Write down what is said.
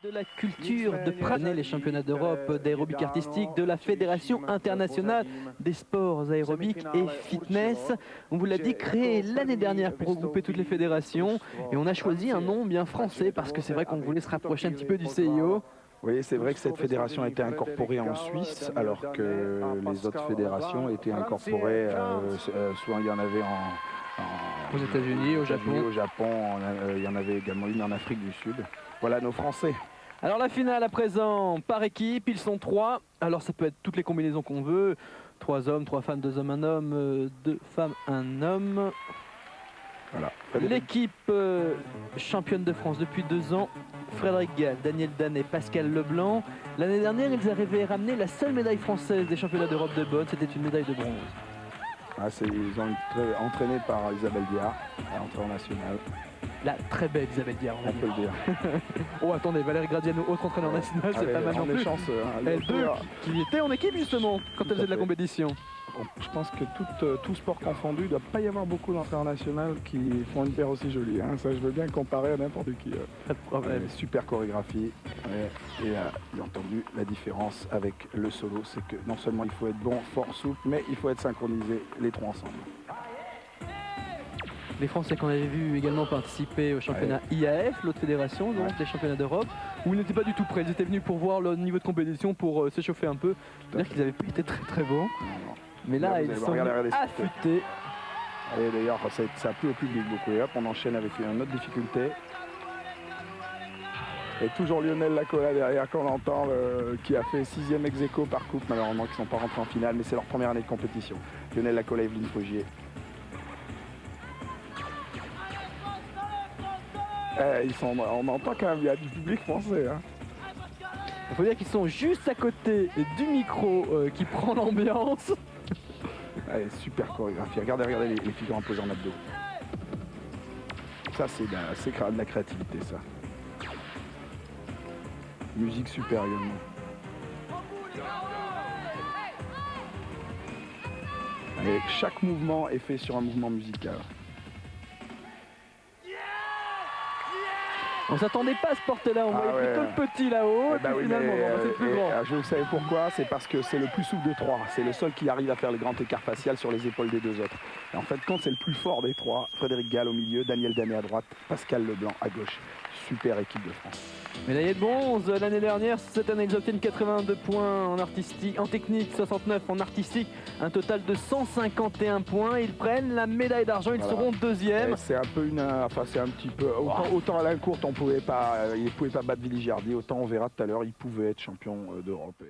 De la culture de prôner les championnats d'Europe d'aérobic artistique de la Fédération internationale des sports aérobiques et fitness. On vous l'a dit, créé l'année dernière pour regrouper toutes les fédérations. Et on a choisi un nom bien français parce que c'est vrai qu'on voulait se rapprocher un petit peu du CIO. Oui, c'est vrai que cette fédération a été incorporée en Suisse, alors que les autres fédérations étaient incorporées, soit il y en avait Aux États-Unis, au Japon. Il y en avait également une en Afrique du Sud. Voilà nos Français. Alors la finale à présent, par équipe, ils sont 3. Alors ça peut être toutes les combinaisons qu'on veut. 3 hommes, 3 femmes, 2 hommes, 1 homme, 2 femmes, 1 homme. Voilà. L'équipe championne de France depuis 2 ans, Frédéric Gall, Daniel Danet, Pascal Leblanc. L'année dernière, ils avaient ramené la seule médaille française des championnats d'Europe de Bonn, c'était une médaille de bronze. Ils ont été entraînés par Isabelle Diard, entraîneur national. La très belle Isabelle Diard, on peut le dire. Oh attendez, Valérie Gradiano, autre entraîneur national, c'est pas mal non plus. Elle qui était en équipe justement quand elle faisait de la compétition. Je pense que tout sport confondu, il ne doit pas y avoir beaucoup d'entraîneurs nationaux qui font une paire aussi jolie. Hein. Ça, je veux bien comparer à n'importe qui. Pas de problème. Super chorégraphie. Et bien entendu, la différence avec le solo, c'est que non seulement il faut être bon, fort, souple, mais il faut être synchronisé les trois ensemble. Les Français qu'on avait vu également participer au championnat IAF, l'autre fédération, donc des championnats d'Europe, où ils n'étaient pas du tout prêts. Ils étaient venus pour voir le niveau de compétition, pour s'échauffer un peu. C'est-à-dire qu'ils n'avaient pas été très très bons. Mais là, ils sont affûtés. Et d'ailleurs, ça a plu au public beaucoup. Et hop, on enchaîne avec une autre difficulté. Et toujours Lionel Lacola derrière qu'on entend, qui a fait 6e ex-aequo par coupe, malheureusement, qui ne sont pas rentrés en finale, mais c'est leur première année de compétition. Lionel Lacola et Evelyne Fogier. On entend quand même, il y a du public français. Hein. Il faut dire qu'ils sont juste à côté du micro qui prend l'ambiance. Allez, super chorégraphie. Regardez les figures imposées en abdos. Ça, c'est de la créativité, ça. Musique super également. Et chaque mouvement est fait sur un mouvement musical. On s'attendait pas à ce porter-là, on voyait plutôt le petit là-haut, et puis finalement, c'est le plus grand. Je vous savez pourquoi, c'est parce que c'est le plus souple des trois. C'est le seul qui arrive à faire le grand écart facial sur les épaules des 2 autres. Et en fait, quand c'est le plus fort des 3, Frédéric Gall au milieu, Daniel Danet à droite, Pascal Leblanc à gauche. Super équipe de France. Médaillé de bronze l'année dernière, cette année ils obtiennent 82 points en artistique, en technique, 69 en artistique, un total de 151 points. Ils prennent la médaille d'argent, ils seront 2e. C'est un peu c'est un petit peu autant à la courte il ne pouvait pas battre Villy Giardi, autant on verra tout à l'heure, il pouvait être champion d'Europe.